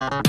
Bonsoir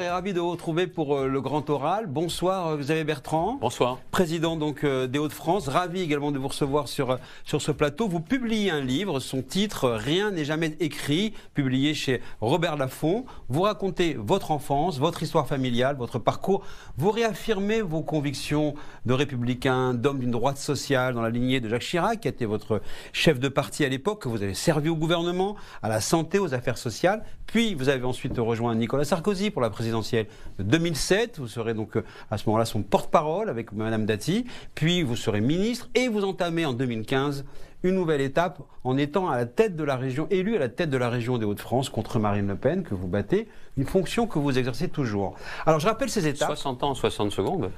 et ravi de vous retrouver pour le grand oral. Bonsoir Xavier Bertrand. Bonsoir. Président donc des Hauts-de-France. Ravi également de vous recevoir sur ce plateau. Vous publiez un livre, son titre « Rien n'est jamais écrit », publié chez Robert Laffont. Vous racontez votre enfance, votre histoire familiale, votre parcours. Vous réaffirmez vos convictions de républicain, d'homme d'une droite sociale dans la lignée de Jacques Chirac, qui a été votre chef de parti à l'époque, que vous avez servi au gouvernement, à la santé, aux affaires sociales. Puis vous avez ensuite rejoint Nicolas Sarkozy pour la présidentielle de 2007. Vous serez donc à ce moment-là son porte-parole avec Madame Dati. Puis vous serez ministre et vous entamez en 2015 une nouvelle étape en étant à la tête de la région, élu à la tête de la région des Hauts-de-France contre Marine Le Pen, que vous battez, une fonction que vous exercez toujours. Alors je rappelle ces étapes. 60 ans en 60 secondes.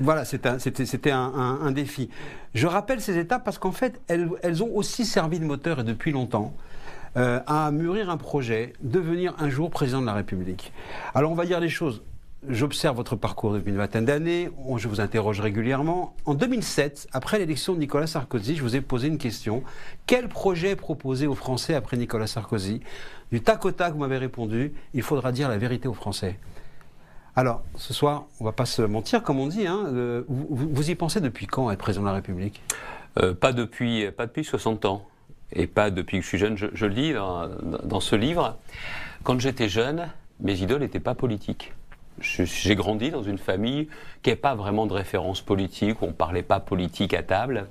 Voilà, c'était un défi. Je rappelle ces étapes parce qu'en fait, elles ont aussi servi de moteur et depuis longtemps. À mûrir un projet, devenir un jour président de la République. Alors on va dire les choses. J'observe votre parcours depuis une vingtaine d'années, je vous interroge régulièrement. En 2007, après l'élection de Nicolas Sarkozy, je vous ai posé une question. Quel projet proposer aux Français après Nicolas Sarkozy? Du tac au tac, vous m'avez répondu, il faudra dire la vérité aux Français. Alors, ce soir, on ne va pas se mentir, comme on dit, hein, vous y pensez depuis quand, être président de la République? Pas depuis 60 ans. Et pas depuis que je suis jeune. Je le dis dans ce livre. Quand j'étais jeune, mes idoles n'étaient pas politiques. J'ai grandi dans une famille qui n'avait pas vraiment de référence politique, où on ne parlait pas politique à table.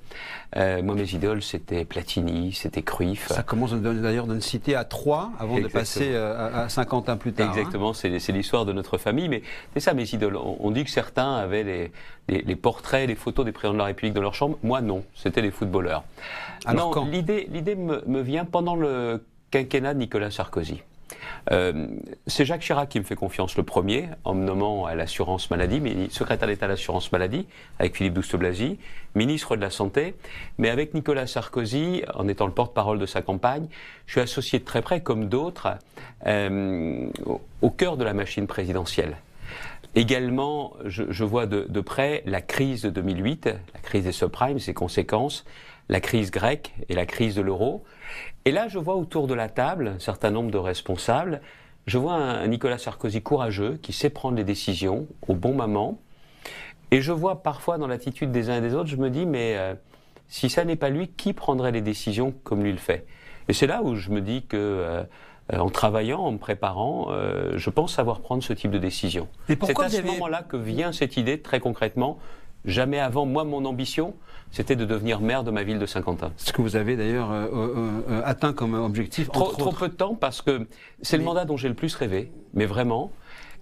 Moi, mes idoles, c'était Platini, c'était Cruyff. Ça commence d'ailleurs d'une cité à 3 avant Exactement. De passer à Saint-Quentin plus tard. Exactement, hein. C'est l'histoire de notre famille. Mais c'est ça, mes idoles. On dit que certains avaient les portraits, les photos des présidents de la République dans leur chambre. Moi, non. C'était des footballeurs. Alors non, l'idée me vient pendant le quinquennat de Nicolas Sarkozy. C'est Jacques Chirac qui me fait confiance le premier, en me nommant à l'assurance maladie, secrétaire d'État à l'assurance maladie, avec Philippe Douste-Blazy, ministre de la Santé. Mais avec Nicolas Sarkozy, en étant le porte-parole de sa campagne, je suis associé de très près, comme d'autres, au cœur de la machine présidentielle. Également, je vois de près la crise de 2008, la crise des subprimes, ses conséquences, la crise grecque et la crise de l'euro. Et là, je vois autour de la table un certain nombre de responsables. Je vois un Nicolas Sarkozy courageux qui sait prendre les décisions au bon moment. Et je vois parfois dans l'attitude des uns et des autres, je me dis, mais si ça n'est pas lui, qui prendrait les décisions comme lui le fait? Et c'est là où je me dis que... en travaillant, en me préparant, je pense savoir prendre ce type de décision. C'est à ce moment-là que vient cette idée, très concrètement. Jamais avant, moi, mon ambition, c'était de devenir maire de ma ville de Saint-Quentin. Ce que vous avez d'ailleurs atteint comme objectif. Trop peu de temps, parce que c'est le mandat dont j'ai le plus rêvé, mais vraiment.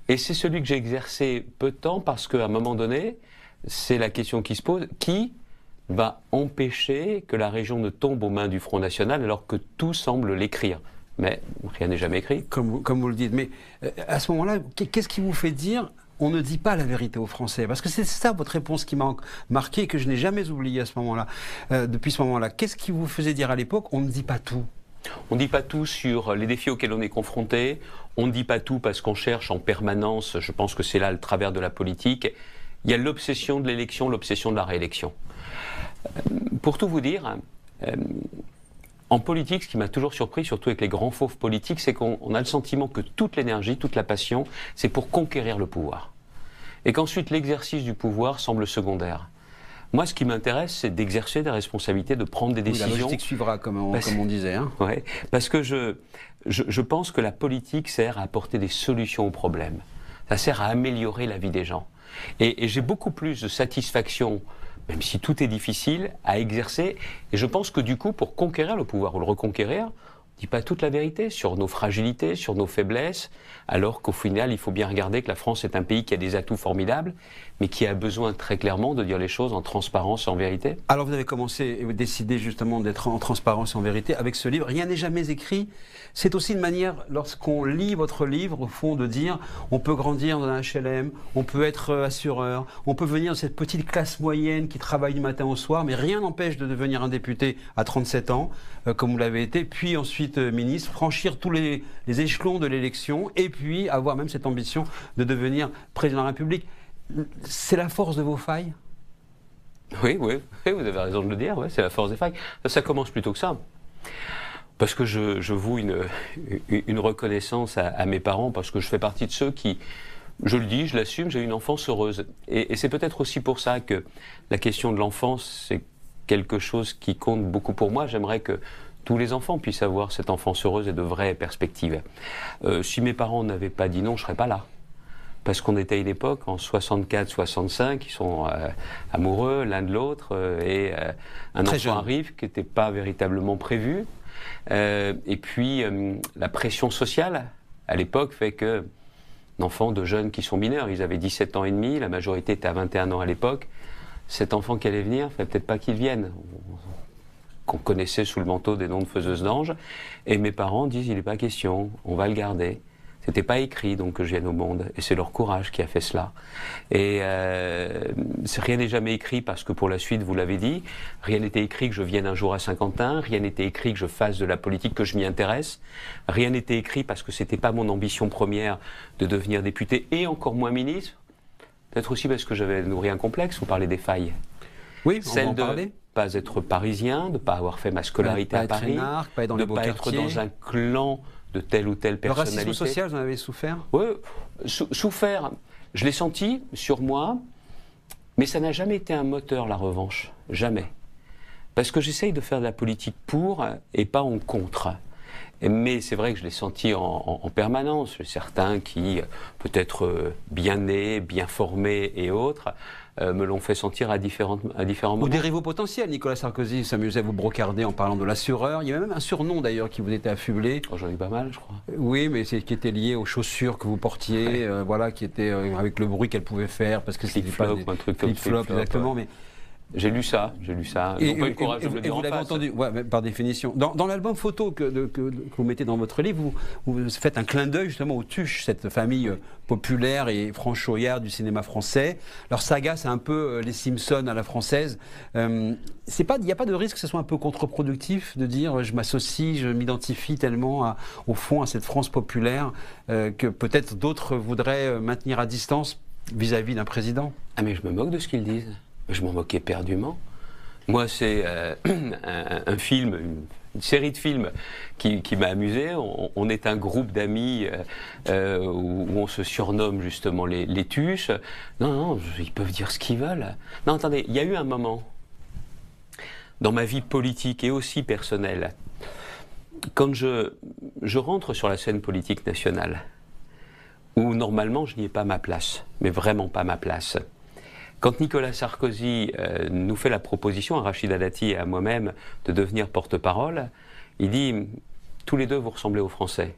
Et c'est celui que j'ai exercé peu de temps, parce qu'à un moment donné, c'est la question qui se pose, qui va empêcher que la région ne tombe aux mains du Front National, alors que tout semble l'écrire? Mais rien n'est jamais écrit. Comme vous le dites. Mais à ce moment-là, qu'est-ce qui vous fait dire on ne dit pas la vérité aux Français? Parce que c'est ça votre réponse qui m'a marqué et que je n'ai jamais oublié à ce moment-là, depuis ce moment-là. Qu'est-ce qui vous faisait dire à l'époque on ne dit pas tout? On ne dit pas tout sur les défis auxquels on est confronté. On ne dit pas tout parce qu'on cherche en permanence, je pense que c'est là le travers de la politique, il y a l'obsession de l'élection, l'obsession de la réélection. Pour tout vous dire... En politique, ce qui m'a toujours surpris, surtout avec les grands fauves politiques, c'est qu'on a le sentiment que toute l'énergie, toute la passion, c'est pour conquérir le pouvoir. Et qu'ensuite, l'exercice du pouvoir semble secondaire. Moi, ce qui m'intéresse, c'est d'exercer des responsabilités, de prendre des décisions. La logistique suivra, comme on disait. Hein. Ouais, parce que je pense que la politique sert à apporter des solutions aux problèmes. Ça sert à améliorer la vie des gens. Et j'ai beaucoup plus de satisfaction, même si tout est difficile, à exercer. Et je pense que du coup, pour conquérir le pouvoir ou le reconquérir, on ne dit pas toute la vérité sur nos fragilités, sur nos faiblesses, alors qu'au final, il faut bien regarder que la France est un pays qui a des atouts formidables, mais qui a besoin très clairement de dire les choses en transparence et en vérité. Alors vous avez commencé et décidé justement d'être en transparence et en vérité avec ce livre. Rien n'est jamais écrit. C'est aussi une manière, lorsqu'on lit votre livre, au fond, de dire on peut grandir dans un HLM, on peut être assureur, on peut venir de cette petite classe moyenne qui travaille du matin au soir, mais rien n'empêche de devenir un député à 37 ans, comme vous l'avez été, puis ensuite dites ministre, franchir tous les échelons de l'élection et puis avoir même cette ambition de devenir président de la République. C'est la force de vos failles? Oui, vous avez raison de le dire, c'est la force des failles. Ça commence plutôt que ça. Parce que je voue une reconnaissance à mes parents, parce que je fais partie de ceux qui, je le dis, je l'assume, j'ai une enfance heureuse. Et c'est peut-être aussi pour ça que la question de l'enfance, c'est quelque chose qui compte beaucoup pour moi. J'aimerais que tous les enfants puissent avoir cette enfance heureuse et de vraies perspectives. Si mes parents n'avaient pas dit non, je ne serais pas là. Parce qu'on était à une époque, en 64-65, ils sont amoureux l'un de l'autre, et un enfant arrive qui n'était pas véritablement prévu. Et puis, la pression sociale, à l'époque, fait que d'enfants, de jeunes qui sont mineurs, ils avaient 17 ans et demi, la majorité était à 21 ans à l'époque. Cet enfant qui allait venir, il ne fallait peut-être pas qu'il vienne. Qu'on connaissait sous le manteau des noms de faiseuses d'anges. Et mes parents disent, il n'est pas question, on va le garder. C'était pas écrit donc que je vienne au monde, et c'est leur courage qui a fait cela. Et rien n'est jamais écrit parce que pour la suite, vous l'avez dit, rien n'était écrit que je vienne un jour à Saint-Quentin, rien n'était écrit que je fasse de la politique, que je m'y intéresse, rien n'était écrit parce que c'était pas mon ambition première de devenir député et encore moins ministre. Peut-être aussi parce que j'avais nourri un complexe. Vous parlez des failles. Oui, on celle va en de parler. Pas être parisien, de ne pas avoir fait ma scolarité à Paris, énarque, pas être dans de les ne beaux pas être quartiers. dans un clan de telle ou telle personnalité. Le racisme social, vous en avez souffert? Oui, souffert. Je l'ai senti sur moi, mais ça n'a jamais été un moteur, la revanche. Jamais. Parce que j'essaye de faire de la politique pour et pas en contre. Mais c'est vrai que je l'ai senti en permanence. Certains qui, peut-être bien nés, bien formés et autres, me l'ont fait sentir à différents moments. Ou des rivaux potentiels. Nicolas Sarkozy s'amusait à vous brocarder en parlant de l'assureur. Il y avait même un surnom d'ailleurs qui vous était affublé. Oh, j'en ai pas mal, je crois. Oui, mais qui était lié aux chaussures que vous portiez, voilà, qui était avec le bruit qu'elle pouvait faire, parce que c'était pas des un truc comme flip-flop, exactement. Mais j'ai lu ça. Ils n'ont pas eu le courage de me le dire en face. Vous l'avez entendu, ouais, par définition. Dans l'album photo que vous mettez dans votre livre, vous faites un clin d'œil justement aux Tuches, cette famille populaire et franchouillarde du cinéma français. Leur saga, c'est un peu les Simpsons à la française. Il n'y a pas de risque que ce soit un peu contre-productif de dire je m'associe, je m'identifie tellement au fond à cette France populaire que peut-être d'autres voudraient maintenir à distance vis-à-vis d'un président? Ah mais je me moque de ce qu'ils disent. Je m'en moquais éperdument. Moi, c'est un film, une série de films qui m'a amusé. On est un groupe d'amis où on se surnomme justement les Tuches. Non, ils peuvent dire ce qu'ils veulent. Non, attendez, il y a eu un moment dans ma vie politique et aussi personnelle, quand je rentre sur la scène politique nationale, où normalement je n'y ai pas ma place, mais vraiment pas ma place. Quand Nicolas Sarkozy nous fait la proposition, à Rachida Dati et à moi-même, de devenir porte-parole, il dit « tous les deux vous ressemblez aux Français ».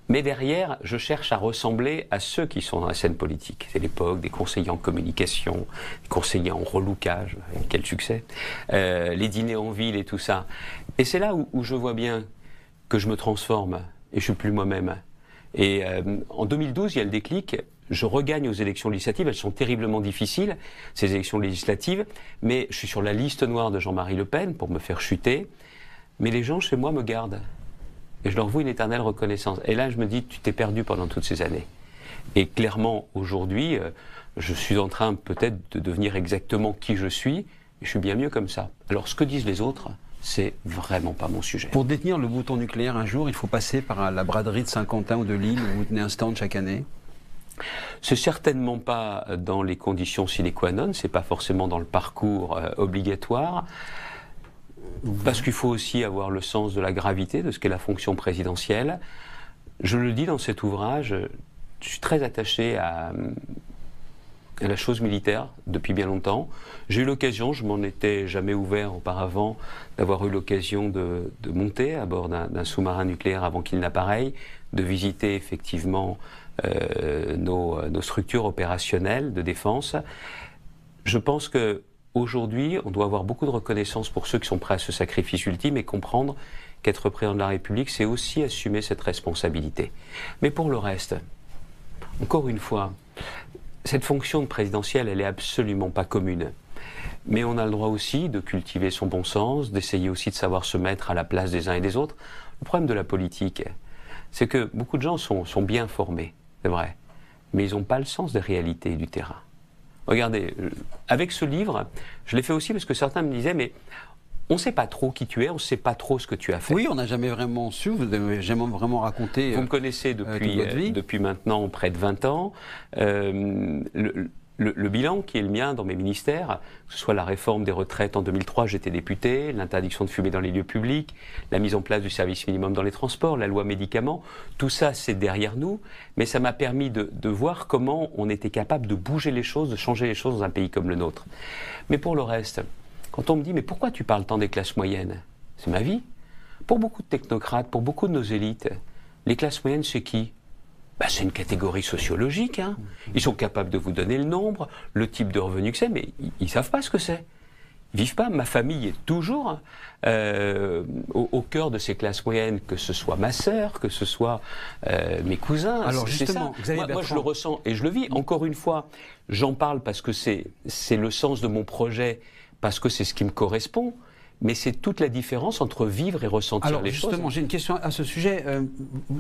Mais derrière, je cherche à ressembler à ceux qui sont dans la scène politique. C'est l'époque des conseillers en communication, des conseillers en relookage, quel succès, les dîners en ville et tout ça. Et c'est là où je vois bien que je me transforme et je ne suis plus moi-même. Et en 2012, il y a le déclic. Je regagne aux élections législatives, elles sont terriblement difficiles, ces élections législatives, mais je suis sur la liste noire de Jean-Marie Le Pen pour me faire chuter, mais les gens chez moi me gardent. Et je leur voue une éternelle reconnaissance. Et là, je me dis, tu t'es perdu pendant toutes ces années. Et clairement, aujourd'hui, je suis en train peut-être de devenir exactement qui je suis, et je suis bien mieux comme ça. Alors, ce que disent les autres, c'est vraiment pas mon sujet. Pour détenir le bouton nucléaire un jour, il faut passer par la braderie de Saint-Quentin ou de Lille où vous tenez un stand chaque année? C'est certainement pas dans les conditions sine qua non, c'est pas forcément dans le parcours obligatoire, parce qu'il faut aussi avoir le sens de la gravité de ce qu'est la fonction présidentielle. Je le dis dans cet ouvrage, je suis très attaché à la chose militaire depuis bien longtemps. J'ai eu l'occasion, je m'en étais jamais ouvert auparavant, d'avoir eu l'occasion de monter à bord d'un sous-marin nucléaire avant qu'il n'appareille, de visiter effectivement nos structures opérationnelles de défense. Je pense qu'aujourd'hui, on doit avoir beaucoup de reconnaissance pour ceux qui sont prêts à ce sacrifice ultime et comprendre qu'être président de la République, c'est aussi assumer cette responsabilité. Mais pour le reste, encore une fois, cette fonction de présidentielle, elle n'est absolument pas commune. Mais on a le droit aussi de cultiver son bon sens, d'essayer aussi de savoir se mettre à la place des uns et des autres. Le problème de la politique, c'est que beaucoup de gens sont bien formés, c'est vrai, mais ils n'ont pas le sens des réalités du terrain. Regardez, avec ce livre, je l'ai fait aussi parce que certains me disaient, mais on ne sait pas trop qui tu es, on ne sait pas trop ce que tu as fait. Oui, on n'a jamais vraiment su, vous n'avez jamais vraiment raconté. Vous me connaissez depuis maintenant près de 20 ans. Le bilan qui est le mien dans mes ministères, que ce soit la réforme des retraites en 2003, j'étais député, l'interdiction de fumer dans les lieux publics, la mise en place du service minimum dans les transports, la loi médicaments, tout ça c'est derrière nous, mais ça m'a permis de voir comment on était capable de bouger les choses, de changer les choses dans un pays comme le nôtre. Mais pour le reste, quand on me dit « mais pourquoi tu parles tant des classes moyennes ?» C'est ma vie. Pour beaucoup de technocrates, pour beaucoup de nos élites, les classes moyennes c'est qui ? C'est une catégorie sociologique. Hein. Ils sont capables de vous donner le nombre, le type de revenu que c'est, mais ils ne savent pas ce que c'est. Ils ne vivent pas. Ma famille est toujours au cœur de ces classes moyennes, que ce soit ma sœur, que ce soit mes cousins. Alors justement, moi je le ressens et je le vis. Encore une fois, j'en parle parce que c'est le sens de mon projet, parce que c'est ce qui me correspond. Mais c'est toute la différence entre vivre et ressentir les choses. Alors justement, j'ai une question à ce sujet.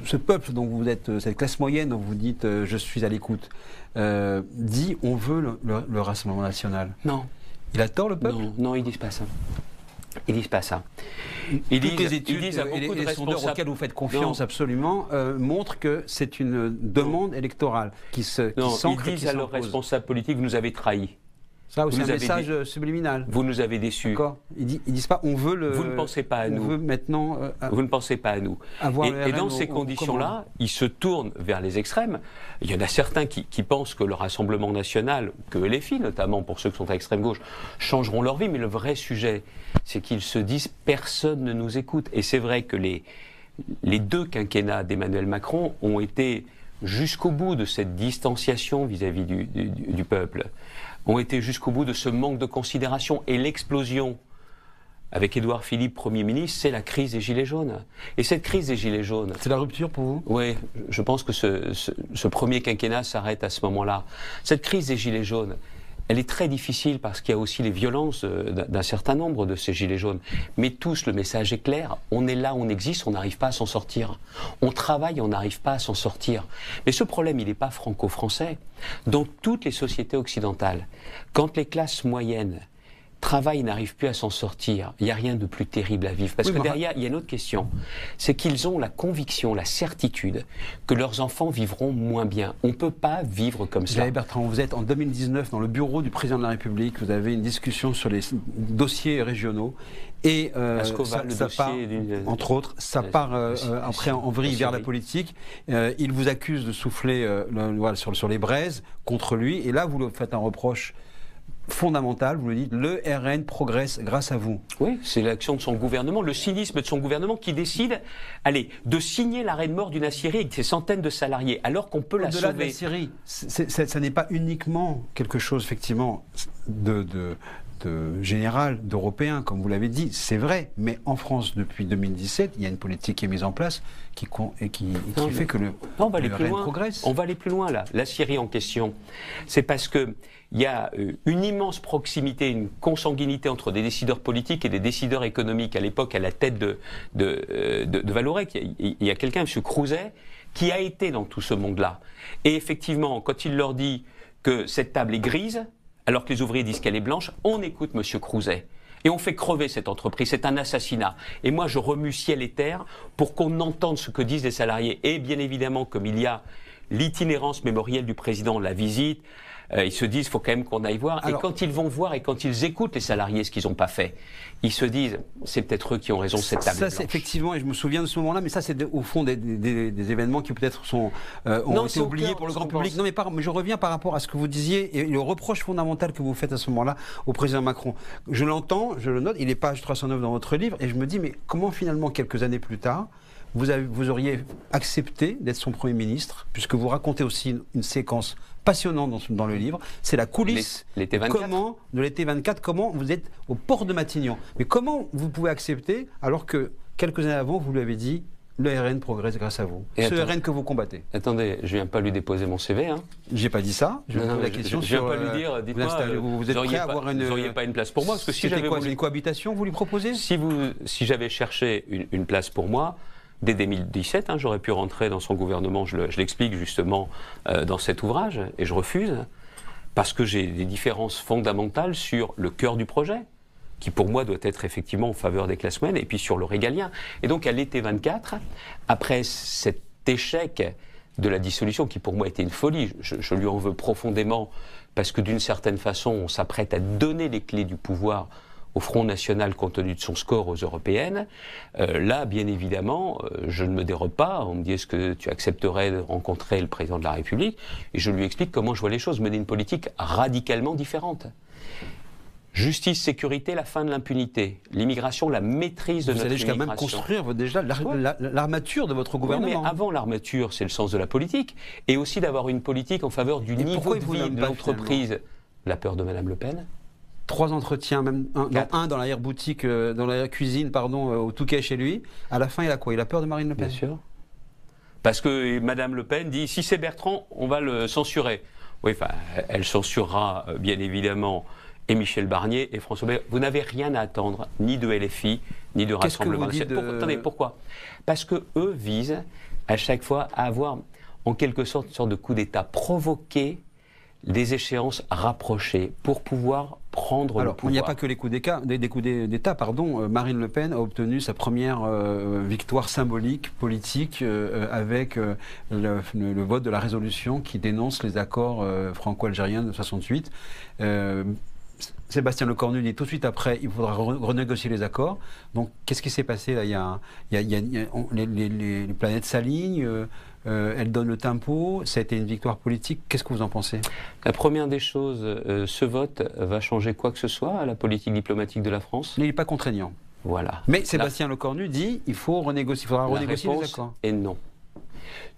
Ce peuple dont vous êtes, cette classe moyenne dont vous dites « je suis à l'écoute », dit « on veut le Rassemblement national ». Non. Il a tort le peuple ? Non, ils disent pas ça. Ils disent pas ça. Toutes les études et les sondeurs auxquels vous faites confiance absolument montrent que c'est une demande électorale qui s'ancre. Ils disent à leurs responsables politiques « vous nous avez trahis ». Ça aussi, un message subliminal. Vous nous avez déçus. D'accord. Ils disent pas, on veut le. Vous ne pensez pas à nous. On veut maintenant. Vous ne pensez pas à nous. Et dans ces conditions-là, ils se tournent vers les extrêmes. Il y en a certains qui pensent que le Rassemblement national, que LFI notamment, pour ceux qui sont à l'extrême gauche, changeront leur vie. Mais le vrai sujet, c'est qu'ils se disent personne ne nous écoute. Et c'est vrai que les deux quinquennats d'Emmanuel Macron ont été jusqu'au bout de cette distanciation vis-à-vis du peuple, ont été jusqu'au bout de ce manque de considération. Et l'explosion, avec Édouard Philippe, Premier ministre, c'est la crise des Gilets jaunes. Et cette crise des Gilets jaunes... C'est la rupture pour vous ? Oui, je pense que ce premier quinquennat s'arrête à ce moment-là. Cette crise des Gilets jaunes, elle est très difficile parce qu'il y a aussi les violences d'un certain nombre de ces Gilets jaunes. Mais tous, le message est clair. On est là, on existe, on n'arrive pas à s'en sortir. On travaille, on n'arrive pas à s'en sortir. Mais ce problème, il n'est pas franco-français. Dans toutes les sociétés occidentales, quand les classes moyennes travaillent et n'arrivent plus à s'en sortir, il n'y a rien de plus terrible à vivre. Parce que derrière, il y a une autre question. C'est qu'ils ont la conviction, la certitude que leurs enfants vivront moins bien. On ne peut pas vivre comme ça. Xavier Bertrand, vous êtes en 2019 dans le bureau du président de la République. Vous avez une discussion sur les dossiers régionaux. Et ça part, entre autres, ça part après en vrille vers la politique. Il vous accuse de souffler sur les braises contre lui. Et là, vous lui faites un reproche fondamental, vous le dites, le RN progresse grâce à vous. Oui, c'est l'action de son gouvernement, le cynisme de son gouvernement qui décide, de signer l'arrêt de mort d'une aciérie avec ses centaines de salariés, alors qu'on peut la sauver. Au-delà de l'aciérie, ça n'est pas uniquement quelque chose, effectivement, de général, d'européen, comme vous l'avez dit, c'est vrai, mais en France, depuis 2017, il y a une politique qui est mise en place qui fait que le RN progresse. On va aller plus loin, là. La Syrie en question, c'est parce que il y a une immense proximité, une consanguinité entre des décideurs politiques et des décideurs économiques. À l'époque, à la tête de Vallourec, il y a quelqu'un, M. Crouzet, qui a été dans tout ce monde-là. Et effectivement, quand il leur dit que cette table est grise, alors que les ouvriers disent qu'elle est blanche, on écoute M. Crouzet. Et on fait crever cette entreprise, c'est un assassinat. Et moi, je remue ciel et terre pour qu'on entende ce que disent les salariés. Et bien évidemment, comme il y a l'itinérance mémorielle du président, la visite, ils se disent, il faut quand même qu'on aille voir. Alors, et quand ils vont voir et quand ils écoutent les salariés, ce qu'ils n'ont pas fait, ils se disent, c'est peut-être eux qui ont raison, cette table blanche. Ça, effectivement, et je me souviens de ce moment-là, mais ça, c'est au fond des événements qui peut-être ont été oubliés pour le grand public. Non, mais je reviens par rapport à ce que vous disiez et le reproche fondamental que vous faites à ce moment-là au président Macron. Je l'entends, je le note, il est page 309 dans votre livre, et je me dis, mais comment finalement, quelques années plus tard, vous auriez accepté d'être son Premier ministre, puisque vous racontez aussi une séquence passionnante dans le livre, c'est la coulisse l'été 24. De l'été 24, comment vous êtes au port de Matignon. Mais comment vous pouvez accepter, alors que quelques années avant, vous lui avez dit, le RN progresse grâce à vous. Et ce RN que vous combattez. Attendez, je ne viens pas lui déposer mon CV. Hein. J'ai pas dit ça. Je pose la question je viens pas lui dire, dites-moi, vous êtes prêt à avoir vous n'auriez pas une place pour moi, parce que si j'avais une cohabitation, vous lui proposez? Si j'avais cherché une place pour moi, dès 2017. J'aurais pu rentrer dans son gouvernement, je l'explique justement dans cet ouvrage, et je refuse, parce que j'ai des différences fondamentales sur le cœur du projet, qui pour moi doit être effectivement en faveur des classes moyennes, et puis sur le régalien. Et donc à l'été 24, après cet échec de la dissolution, qui pour moi était une folie, je lui en veux profondément, parce que d'une certaine façon, on s'apprête à donner les clés du pouvoir au Front National compte tenu de son score aux européennes. Là, bien évidemment, je ne me dérobe pas. On me dit, est-ce que tu accepterais de rencontrer le président de la République? Et je lui explique comment je vois les choses, mener une politique radicalement différente. Justice, sécurité, la fin de l'impunité. L'immigration, la maîtrise de notre immigration. Vous allez jusqu'à même construire déjà l'armature de votre gouvernement. Oui, mais avant l'armature, c'est le sens de la politique. Et aussi d'avoir une politique en faveur du niveau de vie de l'entreprise. La peur de Madame Le Pen. 3 entretiens, même un dans l'arrière-boutique, dans la cuisine, au Touquet chez lui. À la fin, il a quoi? Il a peur de Marine Le Pen? Bien sûr. Parce que Madame Le Pen dit, si c'est Bertrand, on va le censurer. Oui, enfin, elle censurera bien évidemment et Michel Barnier et François Bayrou. Vous n'avez rien à attendre, ni de LFI, ni de Rassemblement National. Attendez, pourquoi? Parce que eux visent à chaque fois à avoir, en quelque sorte, une sorte de coup d'État, provoquer des échéances rapprochées pour pouvoir prendre le pouvoir. Il n'y a pas que les coups d'État, Marine Le Pen a obtenu sa première victoire symbolique, politique, avec le vote de la résolution qui dénonce les accords franco-algériens de 68. Sébastien Lecornu dit tout de suite après, il faudra renégocier les accords. Donc, qu'est-ce qui s'est passé là? Les planètes s'alignent, elles donnent le tempo. Ça a été une victoire politique. Qu'est-ce que vous en pensez? La première des choses, ce vote va changer quoi que ce soit à la politique diplomatique de la France? Il n'est pas contraignant. Voilà. Mais Sébastien Lecornu dit il faudra renégocier les accords. Et non.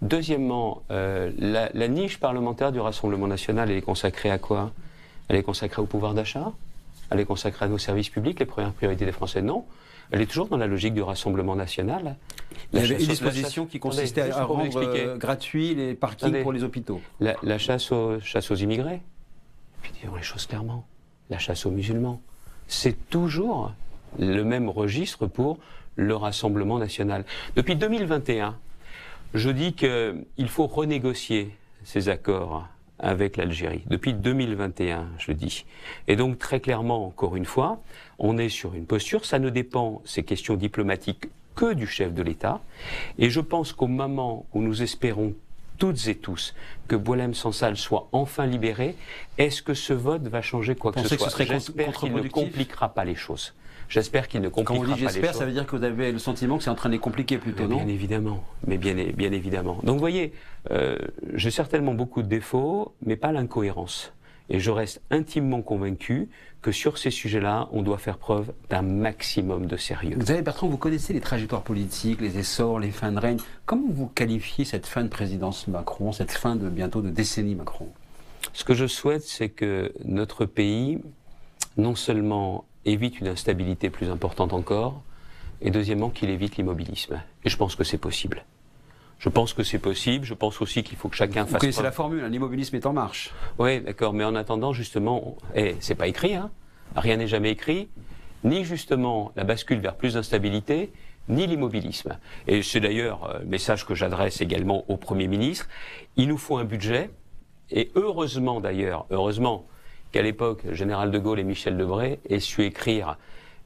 Deuxièmement, la niche parlementaire du Rassemblement National, elle est consacrée à quoi? Elle est consacrée au pouvoir d'achat? Elle est consacrée à nos services publics, les premières priorités des Français? Non. Elle est toujours dans la logique du Rassemblement National. Il y avait une disposition qui consistait à rendre gratuits les parkings pour les hôpitaux. La chasse aux immigrés. Puis disons les choses clairement. La chasse aux musulmans. C'est toujours le même registre pour le Rassemblement National. Depuis 2021, je dis qu'il faut renégocier ces accords avec l'Algérie. Depuis 2021, je dis. Et donc, très clairement, encore une fois, on est sur une posture, ça ne dépend, ces questions diplomatiques, que du chef de l'État. Et je pense qu'au moment où nous espérons toutes et tous que Boualem Sansal soit enfin libéré, est-ce que ce vote va changer quoi que ce soit? J'espère qu'il ne compliquera pas les choses. J'espère qu'il ne compliquera pas les choses. Quand on dit j'espère, ça veut dire que vous avez le sentiment que c'est en train de les compliquer plutôt, non? Bien évidemment, mais bien évidemment. Donc vous voyez, j'ai certainement beaucoup de défauts, mais pas l'incohérence. Et je reste intimement convaincu que sur ces sujets-là, on doit faire preuve d'un maximum de sérieux. Vous savez, Bertrand, vous connaissez les trajectoires politiques, les essors, les fins de règne. Comment vous qualifiez cette fin de présidence Macron, cette fin de bientôt de décennie Macron? Ce que je souhaite, c'est que notre pays, non seulement évite une instabilité plus importante encore, et deuxièmement qu'il évite l'immobilisme. Et je pense que c'est possible. Je pense que c'est possible, je pense aussi qu'il faut que chacun fasse... Vous connaissez la formule, l'immobilisme est en marche. Oui, d'accord, mais en attendant, justement, c'est pas écrit, hein, rien n'est jamais écrit, ni justement la bascule vers plus d'instabilité, ni l'immobilisme. Et c'est d'ailleurs le message que j'adresse également au Premier ministre, il nous faut un budget, et heureusement d'ailleurs, qu'à l'époque, le général de Gaulle et Michel Debré aient su écrire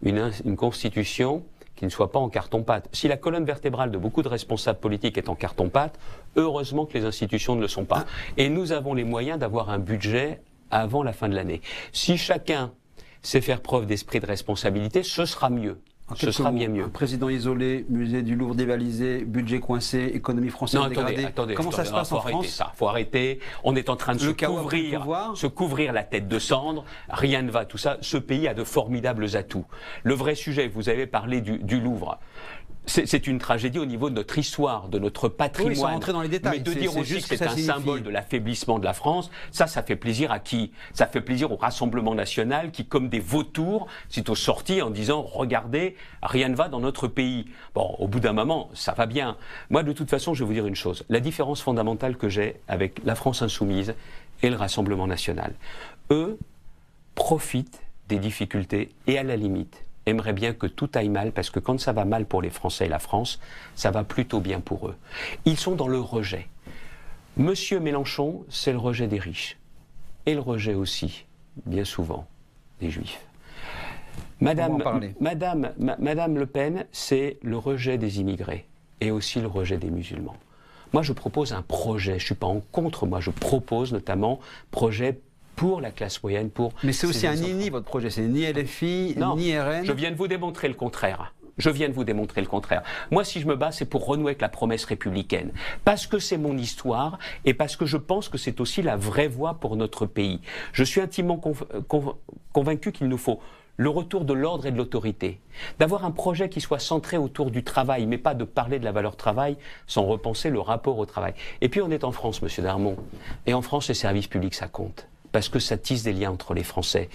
une constitution qui ne soit pas en carton-pâte. Si la colonne vertébrale de beaucoup de responsables politiques est en carton-pâte, heureusement que les institutions ne le sont pas. Et nous avons les moyens d'avoir un budget avant la fin de l'année. Si chacun sait faire preuve d'esprit de responsabilité, ce sera mieux. Ce sera bien mieux. Un président isolé, musée du Louvre dévalisé, budget coincé, économie française dégradée. Comment ça se passe en France? Faut arrêter. On est en train de se couvrir la tête de cendre. Rien ne va, tout ça. Ce pays a de formidables atouts. Le vrai sujet, vous avez parlé du Louvre. C'est une tragédie au niveau de notre histoire, de notre patrimoine. Oui, sans rentrer dans les détails. Mais de dire aussi que c'est un symbole de l'affaiblissement de la France, ça fait plaisir à qui? Ça fait plaisir au Rassemblement National qui, comme des vautours, s'est sorti en disant « Regardez, rien ne va dans notre pays ». Bon, au bout d'un moment, ça va bien. Moi, de toute façon, je vais vous dire une chose. La différence fondamentale que j'ai avec la France Insoumise et le Rassemblement National, eux profitent des difficultés et à la limite aimerait bien que tout aille mal, parce que quand ça va mal pour les Français et la France, ça va plutôt bien pour eux. Ils sont dans le rejet. Monsieur Mélenchon, c'est le rejet des riches. Et le rejet aussi, bien souvent, des Juifs. Madame Le Pen, c'est le rejet des immigrés et aussi le rejet des musulmans. Moi, je propose un projet. Je ne suis pas en contre. Moi, je propose notamment projet pour la classe moyenne. Mais c'est aussi un ni-ni, votre projet. C'est ni LFI, ni RN. Je viens de vous démontrer le contraire. Moi, si je me bats, c'est pour renouer avec la promesse républicaine. Parce que c'est mon histoire et parce que je pense que c'est aussi la vraie voie pour notre pays. Je suis intimement convaincu qu'il nous faut le retour de l'ordre et de l'autorité, d'avoir un projet qui soit centré autour du travail, mais pas de parler de la valeur travail sans repenser le rapport au travail. Et puis on est en France, monsieur Darmon, et en France les services publics ça compte, parce que ça tisse des liens entre les Français.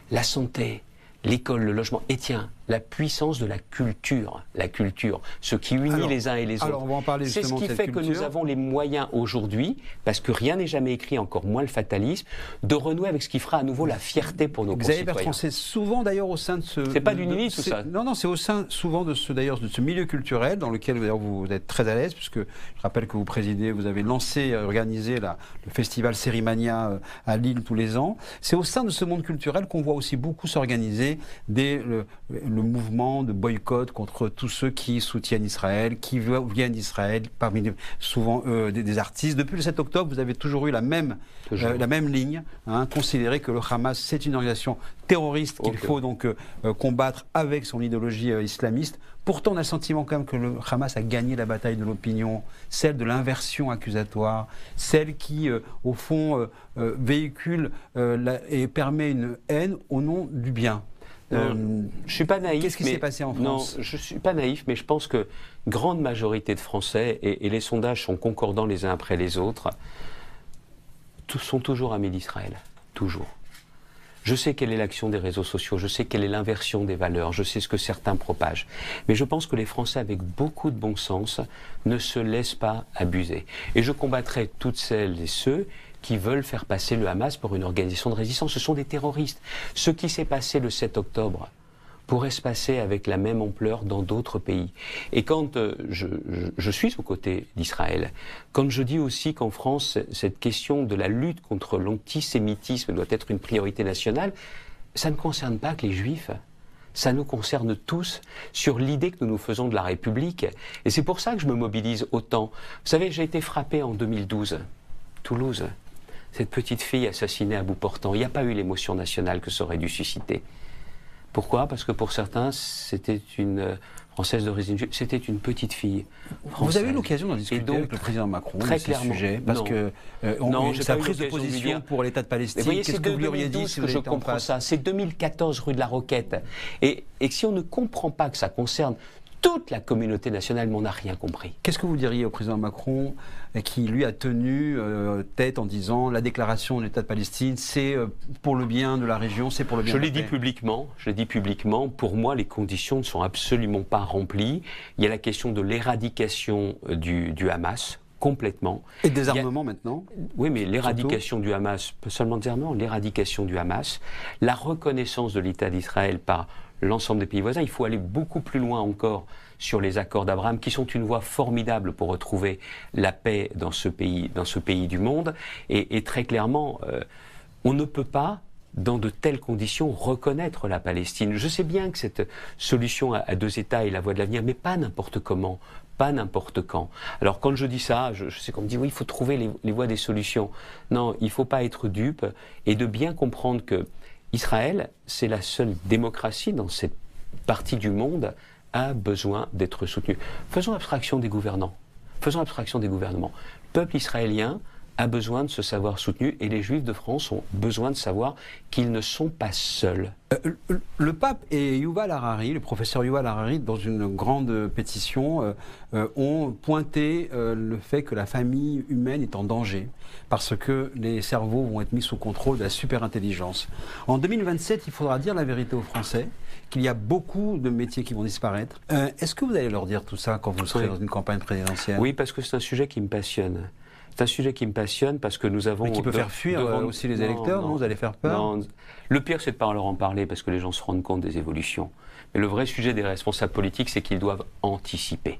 La santé, l'école, le logement, et tiens, la puissance de la culture, ce qui unit les uns et les autres. Alors on va en parler c'est ce justement qui de cette fait que nous avons les moyens aujourd'hui, parce que rien n'est jamais écrit, encore moins le fatalisme, de renouer avec ce qui fera à nouveau la fierté pour nos concitoyens. Xavier Bertrand, c'est souvent d'ailleurs au sein de ce... C'est pas du nini tout ça. Non, c'est au sein souvent de ce milieu culturel dans lequel d'ailleurs vous êtes très à l'aise, puisque je rappelle que vous avez lancé, organisé le festival Sérimania à Lille tous les ans. C'est au sein de ce monde culturel qu'on voit aussi beaucoup s'organiser le mouvement de boycott contre tous ceux qui soutiennent Israël, qui viennent d'Israël, parmi souvent des artistes. Depuis le 7 octobre, vous avez toujours eu la même ligne, considérer que le Hamas, c'est une organisation terroriste qu'il faut donc combattre avec son idéologie islamiste. Pourtant, on a le sentiment quand même que le Hamas a gagné la bataille de l'opinion, celle de l'inversion accusatoire, celle qui, au fond, véhicule et permet une haine au nom du bien. Je suis pas naïf. Qu'est-ce qui s'est passé en France? Non, je suis pas naïf, mais je pense que grande majorité de Français, et les sondages sont concordants les uns après les autres, sont toujours amis d'Israël. Toujours. Je sais quelle est l'action des réseaux sociaux, je sais quelle est l'inversion des valeurs, je sais ce que certains propagent. Mais je pense que les Français, avec beaucoup de bon sens, ne se laissent pas abuser. Et je combattrai toutes celles et ceux qui veulent faire passer le Hamas pour une organisation de résistance. Ce sont des terroristes. Ce qui s'est passé le 7 octobre pourrait se passer avec la même ampleur dans d'autres pays. Et quand je suis aux côtés d'Israël, quand je dis aussi qu'en France, cette question de la lutte contre l'antisémitisme doit être une priorité nationale, ça ne concerne pas que les Juifs. Ça nous concerne tous sur l'idée que nous nous faisons de la République. Et c'est pour ça que je me mobilise autant. Vous savez, j'ai été frappé en 2012, Toulouse. Cette petite fille assassinée à bout portant, il n'y a pas eu l'émotion nationale que ça aurait dû susciter. Pourquoi? Parce que pour certains, c'était une Française d'origine juive, c'était une petite fille française. Vous avez eu l'occasion d'en discuter avec le président Macron très de ces sujets, parce que sa prise de position pour l'État de Palestine, qu'est-ce que vous lui auriez dit si vous étiez en face? C'est 2014 rue de la Roquette. Et si on ne comprend pas que ça concerne toute la communauté nationale, mais on n'a rien compris. Qu'est-ce que vous diriez au président Macron qui, lui, a tenu tête en disant la déclaration de l'État de Palestine, c'est pour le bien de la région, c'est pour le bien de la paix? Je l'ai dit publiquement, pour moi, les conditions ne sont absolument pas remplies. Il y a la question de l'éradication du Hamas, complètement. Et des désarmement maintenant? Oui, mais l'éradication du Hamas, pas seulement désarmement, l'éradication du Hamas, la reconnaissance de l'État d'Israël par l'ensemble des pays voisins. Il faut aller beaucoup plus loin encore sur les accords d'Abraham, qui sont une voie formidable pour retrouver la paix dans ce pays du monde. Et très clairement, on ne peut pas, dans de telles conditions, reconnaître la Palestine. Je sais bien que cette solution à deux États est la voie de l'avenir, mais pas n'importe comment, pas n'importe quand. Alors quand je dis ça, je sais qu'on me dit oui, il faut trouver les voies des solutions. Non, il ne faut pas être dupe et de bien comprendre que Israël, c'est la seule démocratie dans cette partie du monde, a besoin d'être soutenue. Faisons abstraction des gouvernants. Faisons abstraction des gouvernements. Le peuple israélien a besoin de se savoir soutenu et les Juifs de France ont besoin de savoir qu'ils ne sont pas seuls. Le pape et Yuval Harari, le professeur Yuval Harari, dans une grande pétition, ont pointé le fait que la famille humaine est en danger parce que les cerveaux vont être mis sous contrôle de la superintelligence. En 2027, il faudra dire la vérité aux Français, qu'il y a beaucoup de métiers qui vont disparaître. Est-ce que vous allez leur dire tout ça quand vous serez dans une campagne présidentielle? Oui, parce que c'est un sujet qui me passionne. C'est un sujet qui me passionne parce que nous avons... Mais qui peut faire fuir aussi les électeurs, non? Vous allez faire peur? Non. Le pire, c'est de ne pas leur en parler parce que les gens se rendent compte des évolutions. Et le vrai sujet des responsables politiques, c'est qu'ils doivent anticiper.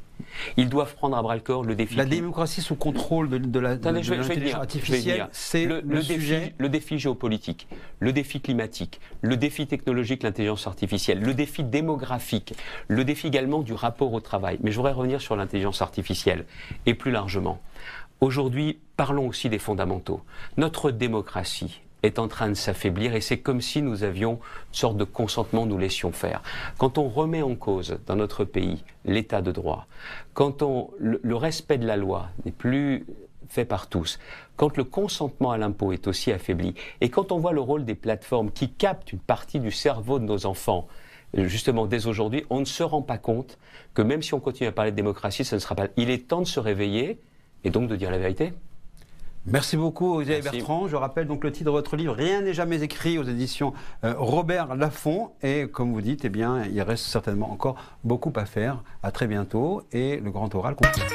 Ils doivent prendre à bras-le-corps le défi. La démocratie sous contrôle de l'intelligence artificielle, c'est le sujet. Le défi géopolitique, le défi climatique, le défi technologique, l'intelligence artificielle, le défi démographique, le défi également du rapport au travail. Mais je voudrais revenir sur l'intelligence artificielle et plus largement. Aujourd'hui, parlons aussi des fondamentaux. Notre démocratie est en train de s'affaiblir et c'est comme si nous avions une sorte de consentement, nous laissions faire. Quand on remet en cause dans notre pays l'état de droit, quand le respect de la loi n'est plus fait par tous, quand le consentement à l'impôt est aussi affaibli et quand on voit le rôle des plateformes qui captent une partie du cerveau de nos enfants, justement dès aujourd'hui, on ne se rend pas compte que même si on continue à parler de démocratie, ça ne sera pas... Il est temps de se réveiller et donc de dire la vérité. Merci beaucoup, Xavier Bertrand. Je rappelle donc le titre de votre livre, Rien n'est jamais écrit, aux éditions Robert Laffont. Et comme vous dites, eh bien, il reste certainement encore beaucoup à faire. À très bientôt et le grand oral continue.